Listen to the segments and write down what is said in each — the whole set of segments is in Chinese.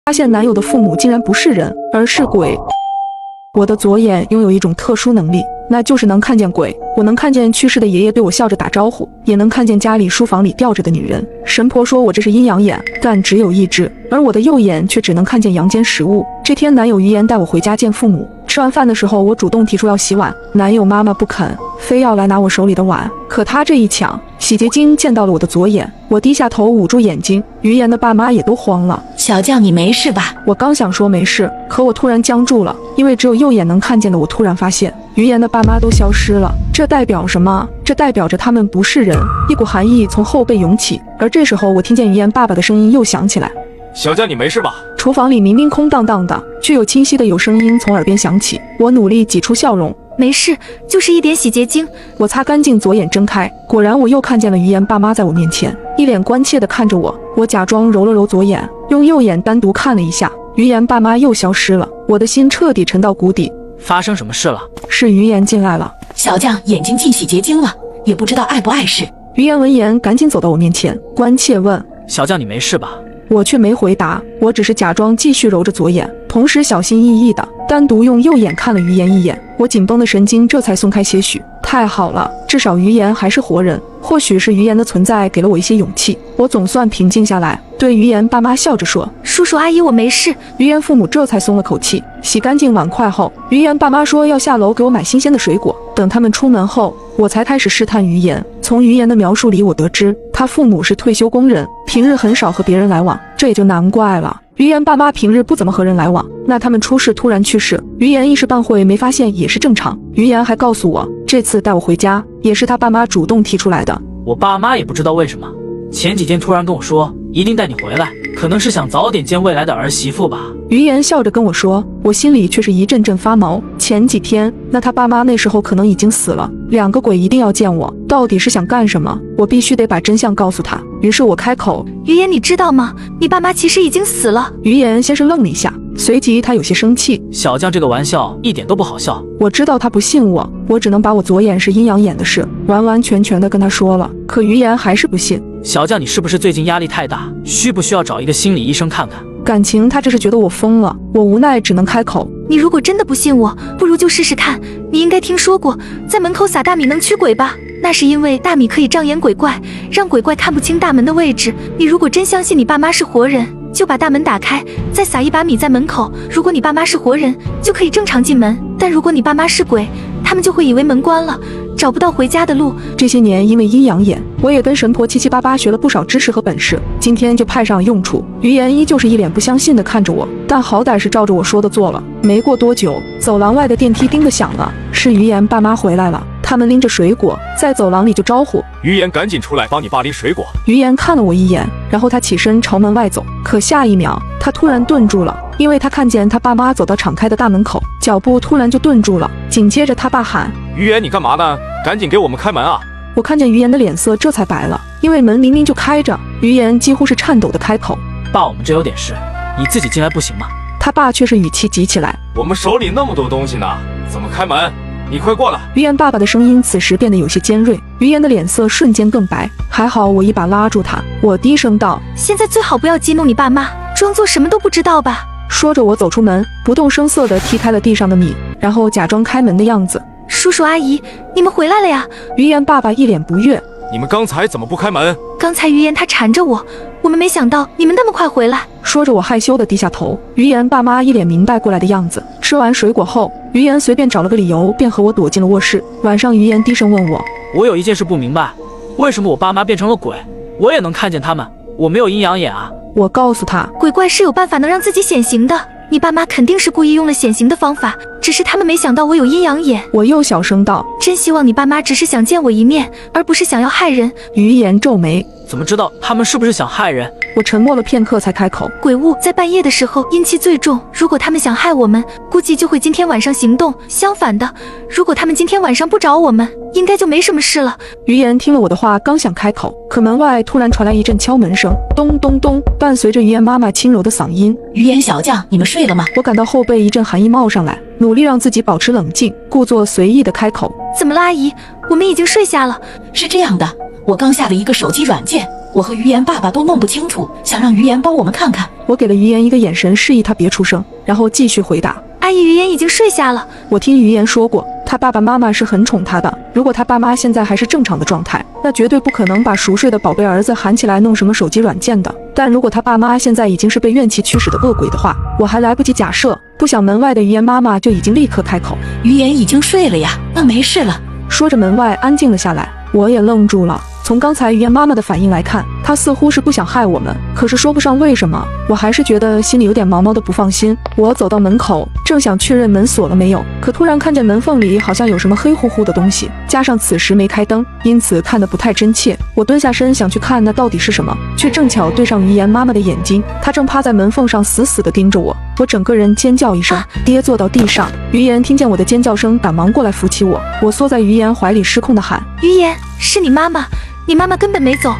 发现男友的父母竟然不是人，而是鬼。我的左眼拥有一种特殊能力，那就是能看见鬼。我能看见去世的爷爷对我笑着打招呼，也能看见家里书房里吊着的女人。神婆说我这是阴阳眼，但只有一只，而我的右眼却只能看见阳间食物。这天，男友于言带我回家见父母。吃完饭的时候，我主动提出要洗碗，男友妈妈不肯，非要来拿我手里的碗。可他这一抢，洗洁精溅到了我的左眼，我低下头捂住眼睛。于言的爸妈也都慌了。小将，你没事吧？我刚想说没事，可我突然僵住了，因为只有右眼能看见的我突然发现，于言的爸妈都消失了。这代表什么？这代表着他们不是人。一股寒意从后背涌起，而这时候我听见于言爸爸的声音又响起来。小将，你没事吧？厨房里明明空荡荡的，却有清晰的有声音从耳边响起。我努力挤出笑容，没事，就是一点洗洁精。我擦干净左眼睁开，果然我又看见了于言爸妈在我面前，一脸关切地看着我。我假装揉了揉左眼，用右眼单独看了一下，于言爸妈又消失了。我的心彻底沉到谷底。发生什么事了？是于言进来了。小将眼睛进洗洁精了，也不知道碍不碍事。于言闻言赶紧走到我面前，关切问：小将，你没事吧？我却没回答，我只是假装继续揉着左眼，同时小心翼翼地单独用右眼看了于言一眼。我紧绷的神经这才松开些许。太好了，至少于言还是活人，或许是于言的存在给了我一些勇气，我总算平静下来，对于言爸妈笑着说：叔叔阿姨，我没事。于言父母这才松了口气。洗干净碗筷后，于言爸妈说要下楼给我买新鲜的水果。等他们出门后，我才开始试探于言。从于言的描述里，我得知他父母是退休工人，平日很少和别人来往，这也就难怪了。于言爸妈平日不怎么和人来往，那他们出事突然去世，于言一时半会没发现也是正常。于言还告诉我，这次带我回家也是他爸妈主动提出来的。我爸妈也不知道为什么，前几天突然跟我说一定带你回来，可能是想早点见未来的儿媳妇吧。于言笑着跟我说，我心里却是一阵阵发毛。前几天，那他爸妈那时候可能已经死了，两个鬼一定要见我，到底是想干什么？我必须得把真相告诉他。于是我开口：于言，你知道吗？你爸妈其实已经死了。于言先是愣了一下，随即他有些生气。小将这个玩笑一点都不好笑。我知道他不信我，我只能把我左眼是阴阳眼的事完完全全的跟他说了。可于言还是不信。小将，你是不是最近压力太大，需不需要找一个心理医生看看？感情他这是觉得我疯了，我无奈只能开口：你如果真的不信我，不如就试试看。你应该听说过，在门口撒大米能驱鬼吧？那是因为大米可以障眼鬼怪，让鬼怪看不清大门的位置。你如果真相信你爸妈是活人，就把大门打开，再撒一把米在门口。如果你爸妈是活人，就可以正常进门；但如果你爸妈是鬼，他们就会以为门关了，找不到回家的路。这些年因为阴阳眼，我也跟神婆七七八八学了不少知识和本事，今天就派上了用处。于言依旧是一脸不相信地看着我，但好歹是照着我说的做了。没过多久，走廊外的电梯叮的响了，是于言爸妈回来了。他们拎着水果在走廊里就招呼于言赶紧出来帮你爸拎水果。于言看了我一眼，然后他起身朝门外走，可下一秒他突然顿住了，因为他看见他爸妈走到敞开的大门口，脚步突然就顿住了。紧接着他爸喊：于言，你干嘛呢？赶紧给我们开门啊！我看见于言的脸色这才白了，因为门明明就开着。于言几乎是颤抖的开口：爸，我们这有点事，你自己进来不行吗？他爸却是语气急起来：我们手里那么多东西呢，怎么开门？你快过来！于言爸爸的声音此时变得有些尖锐，于言的脸色瞬间更白。还好我一把拉住他，我低声道：现在最好不要激怒你爸妈，装作什么都不知道吧。说着我走出门，不动声色地踢开了地上的米，然后假装开门的样子：叔叔阿姨，你们回来了呀。于言爸爸一脸不悦：你们刚才怎么不开门？刚才于言他缠着我，我们没想到你们那么快回来。说着我害羞地低下头。于言爸妈一脸明白过来的样子。吃完水果后，于言随便找了个理由便和我躲进了卧室。晚上于言低声问我有一件事不明白，为什么我爸妈变成了鬼，我也能看见他们，我没有阴阳眼啊。我告诉他，鬼怪是有办法能让自己显形的，你爸妈肯定是故意用了显形的方法，只是他们没想到我有阴阳眼。我又小声道：真希望你爸妈只是想见我一面，而不是想要害人。于言皱眉：怎么知道他们是不是想害人？我沉默了片刻才开口：鬼物在半夜的时候阴气最重，如果他们想害我们，估计就会今天晚上行动。相反的，如果他们今天晚上不找我们，应该就没什么事了。于言听了我的话，刚想开口，可门外突然传来一阵敲门声，咚咚咚，伴随着于言妈妈轻柔的嗓音：于言小将，你们睡了吗？我感到后背一阵寒意冒上来，努力让自己保持冷静，故作随意的开口：怎么了阿姨？我们已经睡下了。是这样的，我刚下了一个手机软件，我和于言爸爸都弄不清楚，想让于言帮我们看看。我给了于言一个眼神，示意他别出声，然后继续回答。阿姨，于言已经睡下了。我听于言说过，他爸爸妈妈是很宠他的。如果他爸妈现在还是正常的状态，那绝对不可能把熟睡的宝贝儿子喊起来弄什么手机软件的。但如果他爸妈现在已经是被怨气驱使的恶鬼的话，我还来不及假设，不想门外的于言妈妈就已经立刻开口：于言已经睡了呀，那没事了。说着门外安静了下来，我也愣住了。从刚才于言妈妈的反应来看，她似乎是不想害我们，可是说不上为什么，我还是觉得心里有点毛毛的不放心。我走到门口，正想确认门锁了没有，可突然看见门缝里好像有什么黑乎乎的东西，加上此时没开灯，因此看得不太真切。我蹲下身想去看那到底是什么，却正巧对上于言妈妈的眼睛，她正趴在门缝上死死地盯着我。我整个人尖叫一声，跌坐到地上。于言听见我的尖叫声，赶忙过来扶起我。我缩在于言怀里，失控地喊：于言，是你妈妈，你妈妈根本没走。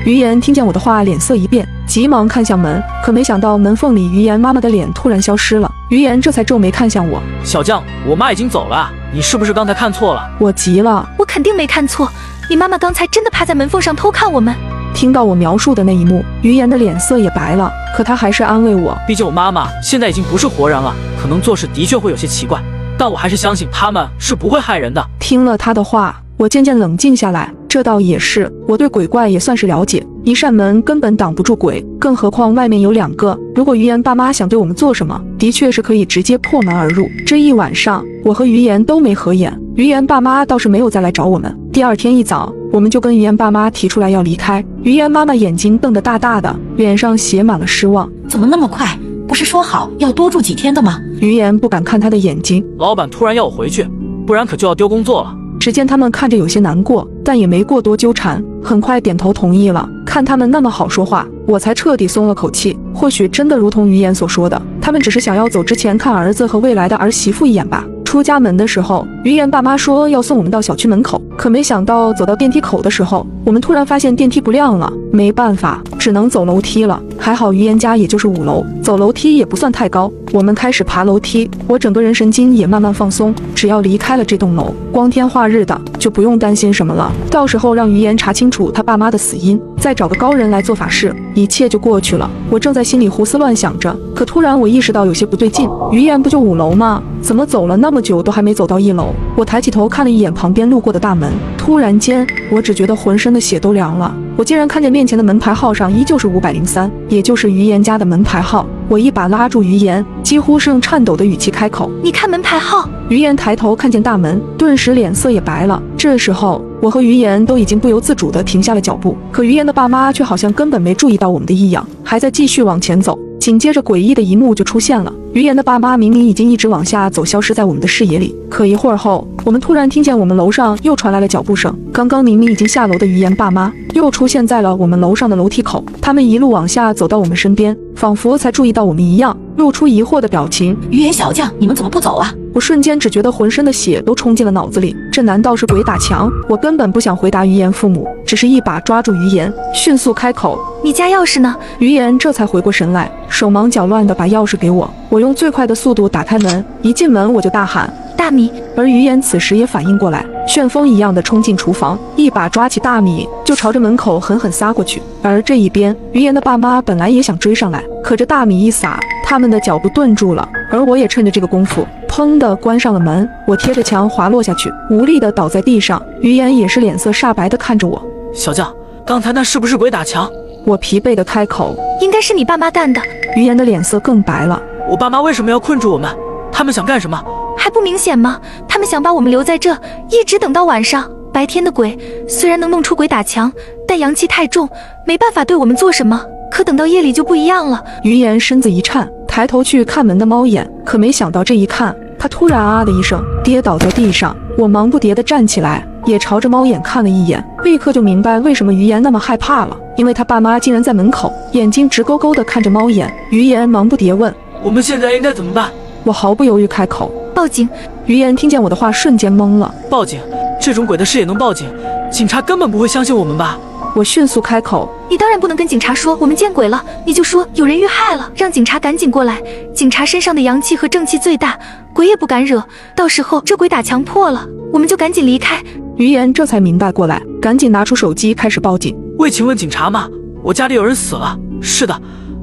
于言听见我的话，脸色一变，急忙看向门，可没想到门缝里于言妈妈的脸突然消失了。于言这才皱眉看向我：小将，我妈已经走了，你是不是刚才看错了？我急了，我肯定没看错，你妈妈刚才真的趴在门缝上偷看我们。听到我描述的那一幕，于言的脸色也白了，可他还是安慰我：毕竟我妈妈现在已经不是活人了，可能做事的确会有些奇怪，但我还是相信他们是不会害人的。听了他的话，我渐渐冷静下来。这倒也是，我对鬼怪也算是了解，一扇门根本挡不住鬼，更何况外面有2个。如果于言爸妈想对我们做什么，的确是可以直接破门而入。这一晚上，我和于言都没合眼，于言爸妈倒是没有再来找我们。第二天一早，我们就跟于言爸妈提出来要离开。于言妈妈眼睛瞪得大大的，脸上写满了失望。怎么那么快？不是说好要多住几天的吗？于言不敢看他的眼睛。老板突然要我回去，不然可就要丢工作了。只见他们看着有些难过，但也没过多纠缠，很快点头同意了。看他们那么好说话，我才彻底松了口气。或许真的如同于言所说的，他们只是想要走之前看儿子和未来的儿媳妇一眼吧。出家门的时候，于言爸妈说要送我们到小区门口，可没想到走到电梯口的时候，我们突然发现电梯不亮了，没办法，只能走楼梯了。还好于言家也就是5楼，走楼梯也不算太高。我们开始爬楼梯，我整个人神经也慢慢放松，只要离开了这栋楼，光天化日的就不用担心什么了。到时候让于言查清楚他爸妈的死因，再找个高人来做法事，一切就过去了。我正在心里胡思乱想着，可突然我意识到有些不对劲，于言不就5楼吗？怎么走了那么久都还没走到1楼？我抬起头看了一眼旁边路过的大门，突然间我只觉得浑身的血都凉了。我竟然看见面前的门牌号上依旧是503，也就是于言家的门牌号。我一把拉住于言，几乎是用颤抖的语气开口：你看门牌号。于言抬头看见大门，顿时脸色也白了。这时候我和于言都已经不由自主地停下了脚步，可于言的爸妈却好像根本没注意到我们的异样，还在继续往前走。紧接着诡异的一幕就出现了，于言的爸妈明明已经一直往下走，消失在我们的视野里，可一会儿后，我们突然听见我们楼上又传来了脚步声。刚刚明明已经下楼的于言爸妈又出现在了我们楼上的楼梯口，他们一路往下走到我们身边，仿佛才注意到我们一样，露出疑惑的表情。于言小将，你们怎么不走啊？我瞬间只觉得浑身的血都冲进了脑子里，这难道是鬼打墙？我根本不想回答于言父母，只是一把抓住于言，迅速开口：你家钥匙呢？于言这才回过神来，手忙脚乱地把钥匙给我。我用最快的速度打开门，一进门我就大喊：大米！而于言此时也反应过来，旋风一样的冲进厨房，一把抓起大米就朝着门口狠狠撒过去。而这一边，于言的爸妈本来也想追上来，可这大米一撒，他们的脚步顿住了。而我也趁着这个功夫，砰地关上了门，我贴着墙滑落下去，无力地倒在地上。于言也是脸色煞白地看着我：小将，刚才那是不是鬼打墙？我疲惫地开口：应该是你爸妈干的。于言的脸色更白了。我爸妈为什么要困住我们？他们想干什么？还不明显吗？他们想把我们留在这，一直等到晚上。白天的鬼虽然能弄出鬼打墙，但阳气太重，没办法对我们做什么。可等到夜里就不一样了。于言身子一颤，抬头去看门的猫眼，可没想到这一看，他突然啊的一声跌倒在地上。我忙不迭地站起来，也朝着猫眼看了一眼，立刻就明白为什么于言那么害怕了，因为他爸妈竟然在门口，眼睛直勾勾地看着猫眼。于言忙不迭问：我们现在应该怎么办？我毫不犹豫开口：报警！于言听见我的话，瞬间懵了。报警？这种鬼的事也能报警？警察根本不会相信我们吧？我迅速开口：你当然不能跟警察说我们见鬼了，你就说有人遇害了，让警察赶紧过来。警察身上的阳气和正气最大，鬼也不敢惹，到时候这鬼打墙破了，我们就赶紧离开。于言这才明白过来，赶紧拿出手机开始报警。喂，请问警察吗？我家里有人死了。是的，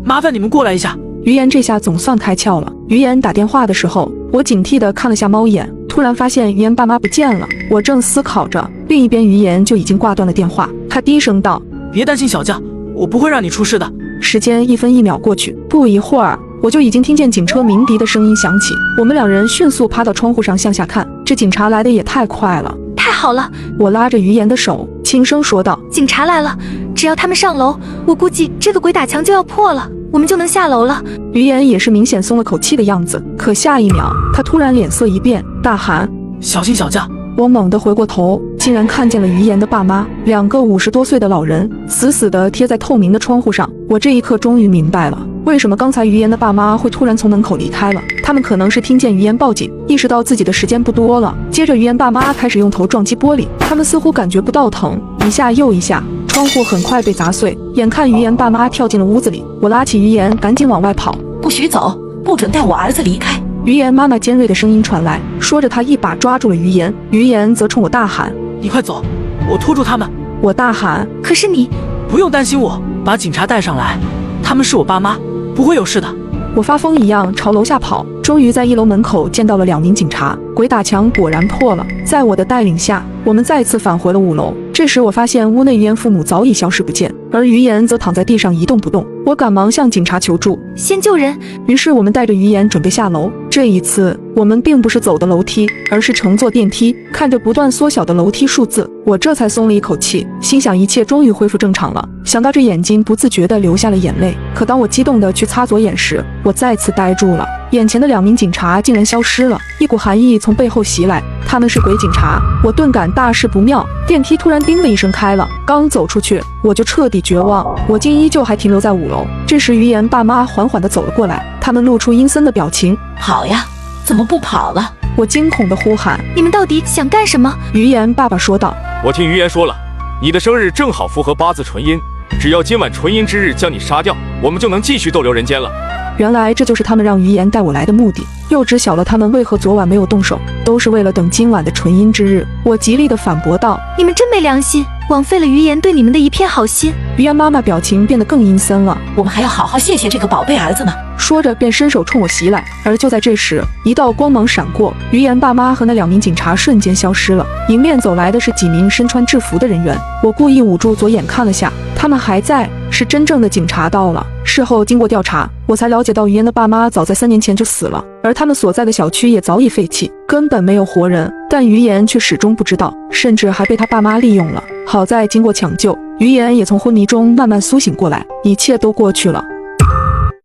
麻烦你们过来一下。于言这下总算开窍了。于言打电话的时候，我警惕地看了下猫眼，突然发现于言爸妈不见了。我正思考着，另一边于言就已经挂断了电话。他低声道：别担心小将，我不会让你出事的。时间一分一秒过去，不一会儿我就已经听见警车鸣笛的声音响起。我们两人迅速趴到窗户上向下看，这警察来的也太快了。太好了，我拉着于言的手，轻声说道：警察来了，只要他们上楼，我估计这个鬼打墙就要破了，我们就能下楼了。于言也是明显松了口气的样子，可下一秒他突然脸色一变，大喊：小心小将！我猛地回过头，竟然看见了于言的爸妈，2个50多岁的老人，死死地贴在透明的窗户上。我这一刻终于明白了，为什么刚才于言的爸妈会突然从门口离开了。他们可能是听见于言报警，意识到自己的时间不多了。接着于言爸妈开始用头撞击玻璃，他们似乎感觉不到疼，一下又一下，窗户很快被砸碎。眼看于言爸妈跳进了屋子里，我拉起于言赶紧往外跑。不许走，不准带我儿子离开。于言妈妈尖锐的声音传来，说着她一把抓住了于言，于言则冲我大喊：你快走，我拖住他们。我大喊：可是你不用担心我，把警察带上来，他们是我爸妈，不会有事的。我发疯一样朝楼下跑，终于在1楼门口见到了2名警察。鬼打墙果然破了，在我的带领下，我们再次返回了5楼。这时我发现屋内于言父母早已消失不见，而于言则躺在地上一动不动。我赶忙向警察求助，先救人。于是我们带着于言准备下楼。这一次我们并不是走的楼梯，而是乘坐电梯。看着不断缩小的楼梯数字，我这才松了一口气，心想一切终于恢复正常了。想到这，眼睛不自觉地流下了眼泪。可当我激动地去擦左眼时，我再次呆住了。眼前的2名警察竟然消失了，一股寒意从背后袭来，他们是鬼警察。我顿感大事不妙，电梯突然叮的一声开了，刚走出去我就彻底绝望，我竟依旧还停留在5楼。这时于言爸妈缓缓地走了过来，他们露出阴森的表情。跑呀，怎么不跑了？我惊恐地呼喊：你们到底想干什么？于言爸爸说道：我听于言说了，你的生日正好符合8字纯阴，只要今晚纯阴之日将你杀掉，我们就能继续逗留人间了。原来这就是他们让于言带我来的目的，又知晓了他们为何昨晚没有动手，都是为了等今晚的纯阴之日。我极力地反驳道：你们真没良心，枉费了于言对你们的一片好心。于言妈妈表情变得更阴森了，我们还要好好谢谢这个宝贝儿子呢。说着便伸手冲我袭来。而就在这时，一道光芒闪过，于言爸妈和那2名警察瞬间消失了。迎面走来的是几名身穿制服的人员，我故意捂住左眼看了下，他们还在，是真正的警察到了。事后经过调查，我才了解到于言的爸妈早在3年前就死了，而他们所在的小区也早已废弃，根本没有活人。但于言却始终不知道，甚至还被他爸妈利用了。好在经过抢救，于言也从昏迷中慢慢苏醒过来，一切都过去了。